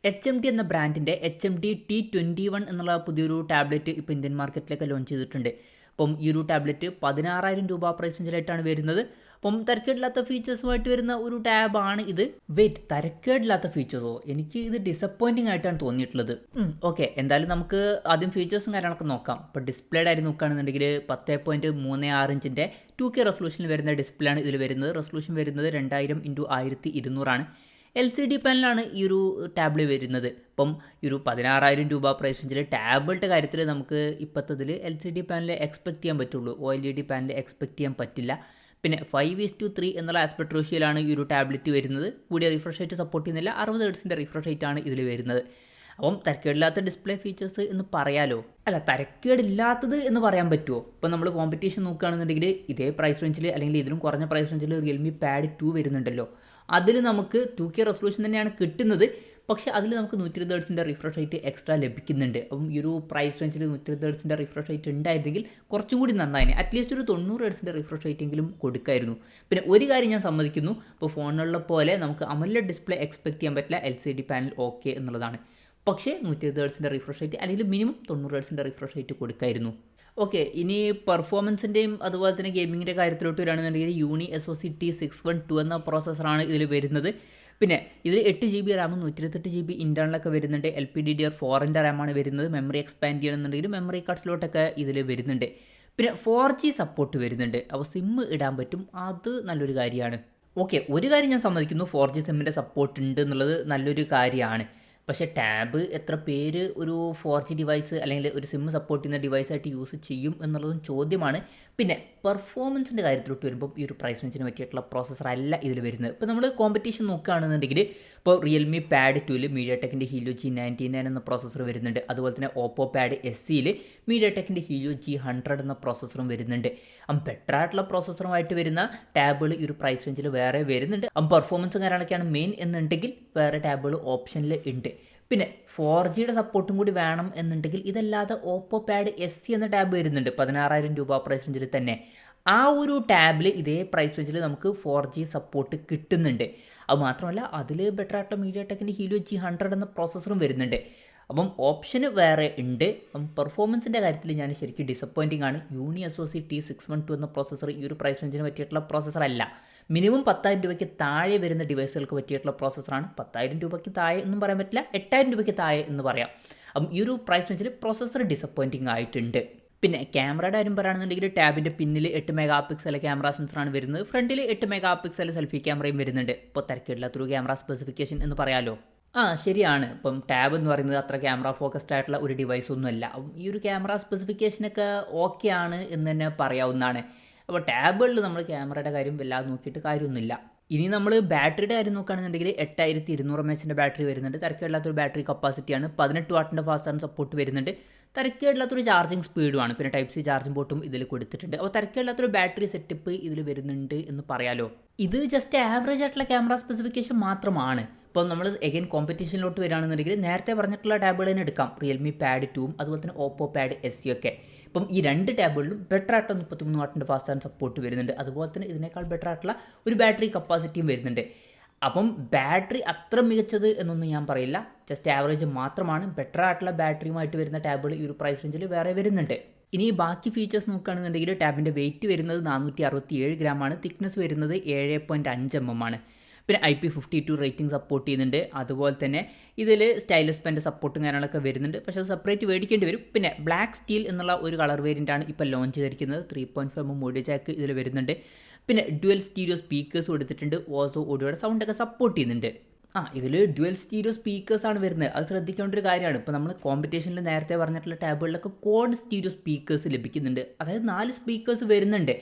HMD എന്ന ബ്രാൻഡിൻ്റെ HMD T21 എന്നുള്ള പുതിയൊരു ടാബ്ലറ്റ് ഇപ്പോൾ ഇന്ത്യൻ മാർക്കറ്റിലേക്ക് ലോഞ്ച് ചെയ്തിട്ടുണ്ട്. അപ്പം ഈ ഒരു ടാബ്ലറ്റ് 16,000 രൂപ പ്രൈസ് റേഞ്ചിലായിട്ടാണ് വരുന്നത്. അപ്പം തരക്കേടില്ലാത്ത ഫീച്ചേഴ്സുമായിട്ട് വരുന്ന ഒരു ടാബാണ് ഇത്. തരക്കേടില്ലാത്ത ഫീച്ചേഴ്സോ? എനിക്ക് ഇത് ഡിസപ്പോയിൻറ്റിംഗ് ആയിട്ടാണ് തോന്നിയിട്ടുള്ളത്. ഓക്കെ, എന്തായാലും നമുക്ക് ആദ്യം ഫീച്ചേഴ്സും കാര്യങ്ങളൊക്കെ നോക്കാം. ഇപ്പോൾ ഡിസ്പ്ലേയുടെ ആയി നോക്കുകയാണെന്നുണ്ടെങ്കിൽ 10.36 ഇഞ്ചിൻ്റെ 2K റെസൊല്യൂഷനിൽ വരുന്ന ഡിസ്പ്ലേ ആണ് ഇതിൽ വരുന്നത്. റെസൊല്യൂഷൻ വരുന്നത് 2000x1200 LCD പാനലാണ് ഈ ഒരു ടാബിൽ വരുന്നത്. ഇപ്പം ഈ ഒരു 16,000 രൂപ പ്രൈസ് റേഞ്ചിൽ ടാബിളിൻ്റെ കാര്യത്തിൽ നമുക്ക് ഇപ്പോഴത്തതിൽ LCD പാനൽ എക്സ്പെക്ട് ചെയ്യാൻ പറ്റുള്ളൂ. OLED പാനൽ എക്സ്പെക്ട് ചെയ്യാൻ പറ്റില്ല. പിന്നെ 5:3 എന്നുള്ള ആസ്പെക്ട് റേഷ്യോയിലാണ് ഈ ഒരു ടാബ്ലറ്റ് വരുന്നത്. കൂടിയ റിഫ്രഷ് റേറ്റ് സപ്പോർട്ട് ചെയ്യുന്നില്ല. 60 ഹെർട്സിൻ്റെ റിഫ്രഷ് റേറ്റ് ആണ് ഇതിൽ വരുന്നത്. അപ്പം തരക്കേടില്ലാത്ത ഡിസ്പ്ലേ ഫീച്ചേഴ്സ് എന്ന് പറയാലോ. അല്ല, തരക്കേടില്ലാത്തത് എന്ന് പറയാൻ പറ്റുമോ? ഇപ്പം നമ്മൾ കോമ്പറ്റീഷൻ നോക്കുകയാണെന്നുണ്ടെങ്കിൽ ഇതേ പ്രൈസ് റേഞ്ചിൽ അല്ലെങ്കിൽ ഇതിലും കുറഞ്ഞ പ്രൈസ് റേഞ്ചിൽ റിയൽമി പാഡ് 2 വരുന്നുണ്ടല്ലോ. അതിൽ നമുക്ക് 2K റെസൊല്യൂഷൻ തന്നെയാണ് കിട്ടുന്നത്. പക്ഷേ അതിൽ നമുക്ക് 120 ഹെർട്സിൻ്റെ റിഫ്രഷ് റേറ്റ് എക്സ്ട്രാ ലഭിക്കുന്നുണ്ട്. അപ്പം ഈ ഒരു പ്രൈസ് റേഞ്ചിൽ 120 ഹെർട്സിൻ്റെ റിഫ്രഷ് റേറ്റ് ഉണ്ടായിരുന്നെങ്കിൽ കുറച്ചും കൂടി നന്നായിന്. അറ്റ്ലീസ്റ്റ് ഒരു 90 ഹെർട്സിൻ്റെ റിഫ്രഷ് റേറ്റ് എങ്കിലും കൊടുക്കായിരുന്നു. പിന്നെ ഒരു കാര്യം ഞാൻ സമ്മതിക്കുന്നു, ഇപ്പോൾ ഫോണുകളിലെ പോലെ നമുക്ക് AMOLED ഡിസ്പ്ലേ എക്സ്പെക്ട് ചെയ്യാൻ പറ്റില്ല. LCD പാനൽ ഓക്കെ എന്നുള്ളതാണ്. പക്ഷേ 120 ഹെർട്സിൻ്റെ റിഫ്രഷ് റേറ്റ് അല്ലെങ്കിൽ മിനിമം 90 ഹെർട്സിൻ്റെ റിഫ്രഷ് റേറ്റ് കൊടുക്കായിരുന്നു. ഓക്കെ, ഇനി പെർഫോമൻസിൻ്റെയും അതുപോലെ തന്നെ ഗെയിമിങ്ങിൻ്റെ കാര്യത്തിലോട്ട് വരികയാണെന്നുണ്ടെങ്കിൽ യൂണി SoC T612 എന്ന പ്രോസസ്സറാണ് ഇതിൽ വരുന്നത്. പിന്നെ ഇതിൽ 8GB റാമും 128GB ഇൻറ്റേർണലൊക്കെ വരുന്നുണ്ട്. LPDDR4 റാമാണ് വരുന്നത്. മെമ്മറി എക്സ്പാൻഡ് ചെയ്യണമെന്നുണ്ടെങ്കിൽ മെമ്മറി കാർഡ് സ്ലോട്ടൊക്കെ ഇതിൽ വരുന്നുണ്ട്. പിന്നെ 4G സപ്പോർട്ട് വരുന്നുണ്ട്. അപ്പോൾ സിം ഇടാൻ പറ്റും, അത് നല്ലൊരു കാര്യമാണ്. ഓക്കെ, ഒരു കാര്യം ഞാൻ സമ്മതിക്കുന്നു, 4G സിമ്മിൻ്റെ സപ്പോർട്ട് ഉണ്ട് എന്നുള്ളത് നല്ലൊരു കാര്യമാണ്. പക്ഷേ ടാബ് എത്ര പേര് ഒരു 4G ഡിവൈസ് അല്ലെങ്കിൽ ഒരു സിം സപ്പോർട്ട് ചെയ്യുന്ന ഡിവൈസായിട്ട് യൂസ് ചെയ്യും എന്നുള്ളതും ചോദ്യമാണ്. പിന്നെ പെർഫോമൻസിൻ്റെ കാര്യത്തിലോട്ട് വരുമ്പോൾ ഈ ഒരു പ്രൈസ് റേഞ്ചിന് പറ്റിയിട്ടുള്ള പ്രോസസ്സർ അല്ല ഇതിൽ വരുന്നത്. ഇപ്പോൾ നമ്മൾ കോമ്പറ്റീഷൻ നോക്കുകയാണെന്നുണ്ടെങ്കിൽ ഇപ്പോൾ റിയൽമി പാഡ് 2ൽ മീഡിയാടെക്കിൻ്റെ Helio G99 എന്ന പ്രോസസ്സർ വരുന്നുണ്ട്. അതുപോലെ തന്നെ ഓപ്പോ പാഡ് SEയിൽ മീഡിയാടെക്കിൻ്റെ Helio G100 എന്ന പ്രോസസ്സറും വരുന്നുണ്ട്. ബെറ്റർ ആയിട്ടുള്ള പ്രോസസ്സറുമായിട്ട് വരുന്ന ടാബുകൾ ഈ ഒരു പ്രൈസ് റേഞ്ചിൽ വേറെ വരുന്നുണ്ട്. പെർഫോമൻസും കാര്യങ്ങളൊക്കെയാണ് മെയിൻ എന്നുണ്ടെങ്കിൽ വേറെ ടാബുകൾ ഓപ്ഷനിൽ ഉണ്ട്. പിന്നെ 4Gയുടെ സപ്പോർട്ടും കൂടി വേണം എന്നുണ്ടെങ്കിൽ ഇതല്ലാതെ ഓപ്പോ പാഡ് SE എന്ന ടാബ് വരുന്നുണ്ട് 16,000 രൂപ പ്രൈസ് റേഞ്ചിൽ തന്നെ. ആ ഒരു ടാബിൽ ഇതേ പ്രൈസ് റേഞ്ചിൽ നമുക്ക് 4G സപ്പോർട്ട് കിട്ടുന്നുണ്ട്. അത് മാത്രമല്ല അതിൽ ബെറ്റർ ആയിട്ടുള്ള മീഡിയാടെക്കിൻ്റെ Helio G100 എന്ന പ്രോസസ്സറും വരുന്നുണ്ട്. അപ്പം ഓപ്ഷന് വേറെ ഉണ്ട്. പെർഫോമൻസിൻ്റെ കാര്യത്തിൽ ഞാൻ ശരിക്കും ഡിസപ്പോയിൻറ്റിംഗ് ആണ്. യൂണി SoC T612 എന്ന പ്രോസസ്സർ ഈ ഒരു പ്രൈസ് റേഞ്ചിന് പറ്റിയിട്ടുള്ള പ്രോസസ്സർ അല്ല. മിനിമം 10,000 രൂപയ്ക്ക് താഴെ വരുന്ന ഡിവൈസുകൾക്ക് പറ്റിയിട്ടുള്ള പ്രോസസ്സറാണ്. 10,000 രൂപയ്ക്ക് താഴെ എന്നും പറയാൻ പറ്റില്ല, 8,000 രൂപയ്ക്ക് താഴെ എന്ന് പറയാം. അപ്പം ഈ ഒരു പ്രൈസ് റേഞ്ചിൽ പ്രോസസ്സർ ഡിസപ്പോയിൻറ്റിംഗ് ആയിട്ടുണ്ട്. പിന്നെ ക്യാമറയുടെ കാര്യം പറയുകയാണെന്നുണ്ടെങ്കിൽ ടാബിൻ്റെ പിന്നിൽ 8 മെഗാ പിക്സൽ ക്യാമറ സെൻസറാണ് വരുന്നത്. ഫ്രണ്ടിൽ 8 മെഗാ പിക്സൽ സെൽഫി ക്യാമറയും വരുന്നുണ്ട്. ഇപ്പോൾ തിരക്കില്ലാത്തൊരു ക്യാമറ സ്പെസിഫിക്കേഷൻ എന്ന് പറയാമല്ലോ. ശരിയാണ്. ഇപ്പം ടാബ് എന്ന് പറയുന്നത് അത്ര ക്യാമറ ഫോക്കസ്ഡ് ആയിട്ടുള്ള ഒരു ഡിവൈസ് ഒന്നുമല്ല. ഈ ഒരു ക്യാമറ സ്പെസിഫിക്കേഷനൊക്കെ ഓക്കെ ആണ് എന്ന് തന്നെ പറയാവുന്നതാണ്. അപ്പോൾ ടാബുകളിൽ നമ്മൾ ക്യാമറയുടെ കാര്യം വല്ലാതെ നോക്കിയിട്ട് കാര്യമൊന്നുമില്ല. ഇനി നമ്മൾ ബാറ്ററിയുടെ കാര്യം നോക്കുകയാണെന്നുണ്ടെങ്കിൽ 8200 mAh ബാറ്ററി വരുന്നുണ്ട്. തിരക്കേടില്ലാത്തൊരു ബാറ്ററി കപ്പാസിറ്റിയാണ്. 18 വാട്ടിൻ്റെ ഫാസ്റ്റ് ചാർജ് സപ്പോർട്ട് വരുന്നുണ്ട്. തിരക്കേടില്ലാത്തൊരു ചാർജിങ് സ്പീഡുമാണ്. പിന്നെ Type-C ചാർജിങ് പോർട്ടും ഇതിൽ കൊടുത്തിട്ടുണ്ട്. അപ്പോൾ തിരക്കേടില്ലാത്തൊരു ബാറ്ററി സെറ്റപ്പ് ഇതിൽ വരുന്നുണ്ട് എന്ന് പറയാലോ. ഇത് ജസ്റ്റ് ആവറേജ് ആയിട്ടുള്ള ക്യാമറ സ്പെസിഫിക്കേഷൻ മാത്രമാണ്. ഇപ്പോൾ നമ്മൾ എഗൈൻ കോമ്പറ്റീഷനിലോട്ട് വരികയാണെന്നുണ്ടെങ്കിൽ നേരത്തെ പറഞ്ഞിട്ടുള്ള ടാബുകൾ തന്നെ എടുക്കാം. റിയൽമി പാഡ് 2ഉം അതുപോലെ തന്നെ ഓപ്പോ പാഡ് SE ഒക്കെ. ഇപ്പം ഈ രണ്ട് ടാബുകളിലും ബെറ്റർ ആയിട്ടുള്ള 33 വാട്ടിൻ്റെ ഫാസ്റ്റ് ചാർജ് സപ്പോർട്ട് വരുന്നുണ്ട്. അതുപോലെ തന്നെ ഇതിനേക്കാൾ ബെറ്റർ ആയിട്ടുള്ള ഒരു ബാറ്ററി കപ്പാസിറ്റിയും വരുന്നുണ്ട്. അപ്പം ബാറ്ററി അത്ര മികച്ചത് എന്നൊന്നും ഞാൻ പറയില്ല, ജസ്റ്റ് ആവറേജ് മാത്രമാണ്. ബെറ്റർ ആയിട്ടുള്ള ബാറ്ററിയുമായിട്ട് വരുന്ന ടാബുകൾ ഈ ഒരു പ്രൈസ് റേഞ്ചിൽ വേറെ വരുന്നുണ്ട്. ഇനി ബാക്കി ഫീച്ചേഴ്സ് നോക്കുകയാണെന്നുണ്ടെങ്കിൽ ടാബിൻ്റെ വെയിറ്റ് വരുന്നത് 467 ഗ്രാമാണ്. തിക്നെസ് വരുന്നത് 7.5 mm ആണ്. പിന്നെ IP52 റേറ്റിംഗ് സപ്പോർട്ട് ചെയ്യുന്നുണ്ട്. അതുപോലെ തന്നെ ഇതിൽ സ്റ്റൈലസ് പെൻ്റെ സപ്പോർട്ടും കാര്യങ്ങളൊക്കെ വരുന്നുണ്ട്. പക്ഷേ അത് സെപ്പറേറ്റ് മേടിക്കേണ്ടി വരും. പിന്നെ ബ്ലാക്ക് സ്റ്റീൽ എന്നുള്ള ഒരു കളർ വേരിയൻ്റാണ് ഇപ്പോൾ ലോഞ്ച് ചെയ്തിരിക്കുന്നത്. 3.5 mm ഓഡിയോ ജാക്ക് ഇതിൽ വരുന്നുണ്ട്. പിന്നെ ഡ്യുവൽ സ്റ്റീരിയോ സ്പീക്കേഴ്സ് കൊടുത്തിട്ടുണ്ട്. ഓസോ ഓഡിയോയുടെ സൗണ്ടൊക്കെ സപ്പോർട്ട് ചെയ്യുന്നുണ്ട്. ഇതിൽ ഡ്യുവൽ സ്റ്റീരിയോ സ്പീക്കേഴ്സാണ് വരുന്നത്. അത് ശ്രദ്ധിക്കേണ്ട ഒരു കാര്യമാണ്. ഇപ്പോൾ നമ്മൾ കോമ്പറ്റീഷനിൽ നേരത്തെ പറഞ്ഞിട്ടുള്ള ടാബുകളിലൊക്കെ ക്വാഡ് സ്റ്റീരിയോ സ്പീക്കേഴ്സ് ലഭിക്കുന്നുണ്ട്. അതായത് 4 സ്പീക്കേഴ്സ് വരുന്നുണ്ട്.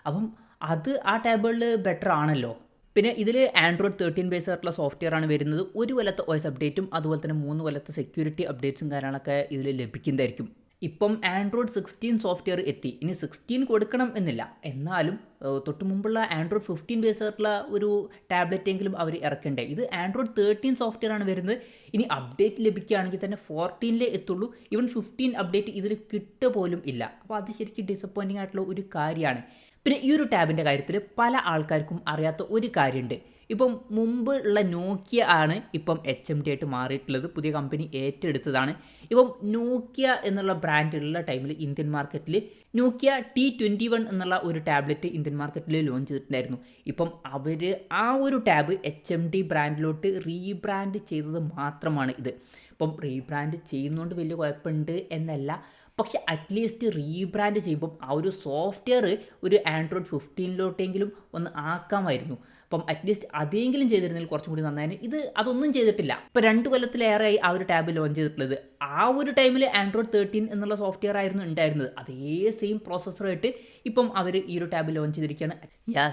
അപ്പം അത് ആ ടാബുകളിൽ ബെറ്റർ ആണല്ലോ. പിന്നെ ഇതിൽ ആൻഡ്രോയിഡ് 13 ബേസ് ആയിട്ടുള്ള സോഫ്റ്റ്വെയർ ആണ് വരുന്നത്. 1 കൊല്ലത്തെ OS അപ്ഡേറ്റും അതുപോലെ തന്നെ 3 കൊല്ലത്തെ സെക്യൂരിറ്റി അപ്ഡേറ്റ്സും കാര്യങ്ങളൊക്കെ ഇതിൽ ലഭിക്കുന്നതായിരിക്കും. ഇപ്പം ആൻഡ്രോയിഡ് 16 സോഫ്റ്റ്വെയർ എത്തി. ഇനി 16 കൊടുക്കണം എന്നില്ല, എന്നാലും തൊട്ട് മുമ്പുള്ള ആൻഡ്രോയിഡ് 15 ബേസ് ആയിട്ടുള്ള ഒരു ടാബ്ലറ്റ് എങ്കിലും അവർ ഇറക്കണ്ടേ. ഇത് ആൻഡ്രോയിഡ് 13 സോഫ്റ്റ്വെയർ ആണ് വരുന്നത്. ഇനി അപ്ഡേറ്റ് ലഭിക്കുകയാണെങ്കിൽ തന്നെ 14 എത്തുള്ളൂ. ഈവൻ 15 അപ്ഡേറ്റ് ഇതിൽ കിട്ടുക പോലും ഇല്ല. അപ്പോൾ അത് ശരിക്കും ഡിസപ്പോയിൻറ്റിംഗ് ആയിട്ടുള്ള ഒരു കാര്യമാണ്. പിന്നെ ഈ ഒരു ടാബിൻ്റെ കാര്യത്തിൽ പല ആൾക്കാർക്കും അറിയാത്ത ഒരു കാര്യമുണ്ട്. ഇപ്പം മുമ്പ് ഉള്ള നോക്കിയ ആണ് ഇപ്പം HMD ആയിട്ട് മാറിയിട്ടുള്ളത്. പുതിയ കമ്പനി ഏറ്റെടുത്തതാണ്. ഇപ്പം നോക്കിയ എന്നുള്ള ബ്രാൻഡ് ഉള്ള ടൈമിൽ ഇന്ത്യൻ മാർക്കറ്റിൽ നോക്കിയ T21 എന്നുള്ള ഒരു ടാബ്ലറ്റ് ഇന്ത്യൻ മാർക്കറ്റിൽ ലോഞ്ച് ചെയ്തിട്ടുണ്ടായിരുന്നു. ഇപ്പം അവർ ആ ഒരു ടാബ് HMD ബ്രാൻഡിലോട്ട് റീബ്രാൻഡ് ചെയ്തത് മാത്രമാണ് ഇത്. ഇപ്പം റീബ്രാൻഡ് ചെയ്യുന്നതുകൊണ്ട് വലിയ കുഴപ്പമുണ്ട് എന്നല്ല, പക്ഷെ അറ്റ്ലീസ്റ്റ് റീബ്രാൻഡ് ചെയ്യുമ്പം ആ ഒരു സോഫ്റ്റ്വെയർ ഒരു ആൻഡ്രോയിഡ് 15 ഒന്ന് ആക്കാമായിരുന്നു. അപ്പം അറ്റ്ലീസ്റ്റ് അതെങ്കിലും ചെയ്തിരുന്നെങ്കിൽ കുറച്ചും കൂടി നന്നായിരുന്നു. അതൊന്നും ചെയ്തിട്ടില്ല. ഇപ്പോൾ 2 കൊല്ലത്തിലേറെയായി ആ ഒരു ടാബ് ലോഞ്ച് ചെയ്തിട്ടുള്ളത്. ആ ഒരു ടൈമിൽ ആൻഡ്രോയിഡ് 13 എന്നുള്ള സോഫ്റ്റ്വെയർ ആയിരുന്നു ഉണ്ടായിരുന്നത്. അതേ സെയിം പ്രോസസ്സറായിട്ട് ഇപ്പം അവർ ഈ ഒരു ടാബ് ലോഞ്ച് ചെയ്തിരിക്കുകയാണ്.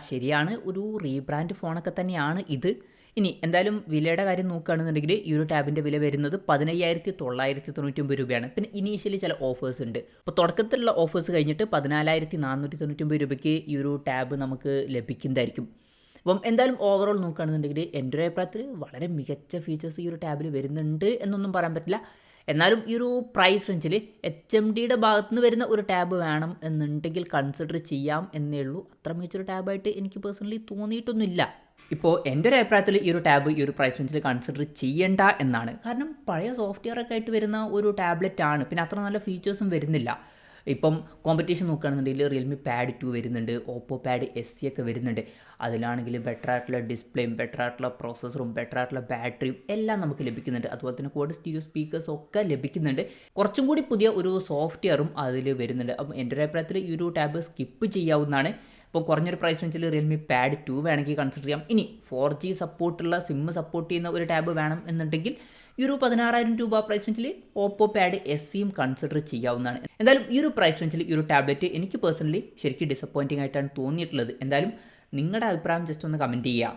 ശരിയാണ്, ഒരു റീബ്രാൻഡ് ഫോണൊക്കെ തന്നെയാണ് ഇത്. ഇനി എന്തായാലും വിലയുടെ കാര്യം നോക്കുകയാണെന്നുണ്ടെങ്കിൽ ഈ ഒരു ടാബിൻ്റെ വില വരുന്നത് 15,999 രൂപയാണ്. പിന്നെ ഇനീഷ്യലി ചില ഓഫേഴ്സ് ഉണ്ട്. അപ്പോൾ തുടക്കത്തിലുള്ള ഓഫേഴ്സ് കഴിഞ്ഞിട്ട് 14,499 രൂപയ്ക്ക് ഈ ഒരു ടാബ് നമുക്ക് ലഭിക്കുന്നതായിരിക്കും. അപ്പം എന്തായാലും ഓവറോൾ നോക്കുകയാണെന്നുണ്ടെങ്കിൽ എൻ്റെ ഒരു അഭിപ്രായത്തിൽ വളരെ മികച്ച ഫീച്ചേഴ്സ് ഈ ഒരു ടാബിൽ വരുന്നുണ്ട് എന്നൊന്നും പറയാൻ പറ്റില്ല. എന്നാലും ഈ ഒരു പ്രൈസ് റേഞ്ചിൽ HMDയുടെ ഭാഗത്തു നിന്ന് വരുന്ന ഒരു ടാബ് വേണം എന്നുണ്ടെങ്കിൽ കൺസിഡർ ചെയ്യാം എന്നേ ഉള്ളൂ. അത്ര മികച്ചൊരു ടാബായിട്ട് എനിക്ക് പേഴ്സണലി തോന്നിയിട്ടൊന്നുമില്ല. ഇപ്പോൾ എൻ്റെ ഒരു അഭിപ്രായത്തിൽ ഈ ഒരു ടാബ് ഈ ഒരു പ്രൈസ് റേഞ്ചിൽ കൺസിഡർ ചെയ്യേണ്ട എന്നാണ്. കാരണം പഴയ സോഫ്റ്റ്വെയർ ഒക്കെ ആയിട്ട് വരുന്ന ഒരു ടാബ്ലറ്റ് ആണ്. പിന്നെ അത്ര നല്ല ഫീച്ചേഴ്സും വരുന്നില്ല. ഇപ്പം കോമ്പറ്റീഷൻ നോക്കുകയാണെന്നുണ്ടെങ്കിൽ റിയൽമി പാഡ് 2 വരുന്നുണ്ട്, ഓപ്പോ പാഡ് SE ഒക്കെ വരുന്നുണ്ട്. അതിലാണെങ്കിൽ ബെറ്റർ ആയിട്ടുള്ള ഡിസ്പ്ലേയും ബെറ്റർ ആയിട്ടുള്ള പ്രോസസ്സറും ബെറ്റർ ആയിട്ടുള്ള ബാറ്ററിയും എല്ലാം നമുക്ക് ലഭിക്കുന്നുണ്ട്. അതുപോലെ തന്നെ ക്വാഡ് സ്റ്റീരിയോ സ്പീക്കേഴ്സും ഒക്കെ ലഭിക്കുന്നുണ്ട്. കുറച്ചും കൂടി പുതിയ ഒരു സോഫ്റ്റ്വെയറും അതിൽ വരുന്നുണ്ട്. അപ്പം എൻ്റെ ഒരു അഭിപ്രായത്തിൽ ഈ ഒരു ടാബ് സ്കിപ്പ് ചെയ്യാവുന്നതാണ്. ഇപ്പോൾ കുറഞ്ഞൊരു പ്രൈസ് റേഞ്ചിൽ റിയൽമി പാഡ് 2 വേണമെങ്കിൽ കൺസിഡർ ചെയ്യാം. ഇനി 4G സപ്പോർട്ടുള്ള സിം സപ്പോർട്ട് ചെയ്യുന്ന ഒരു ടാബ് വേണം എന്നുണ്ടെങ്കിൽ ഈ ഒരു 16,000 രൂപ പ്രൈസ് റേഞ്ചിൽ ഓപ്പോ പാഡ് SEയും കൺസിഡർ ചെയ്യാവുന്നതാണ്. എന്തായാലും ഈ ഒരു പ്രൈസ് റേഞ്ചിൽ ഈ ഒരു ടാബ്ലറ്റ് എനിക്ക് പേഴ്സണലി ശരിക്കും ഡിസപ്പോയിൻറ്റിംഗ് ആയിട്ടാണ് തോന്നിയിട്ടുള്ളത്. എന്തായാലും നിങ്ങളുടെ അഭിപ്രായം ജസ്റ്റ് ഒന്ന് കമൻറ്റ് ചെയ്യാം.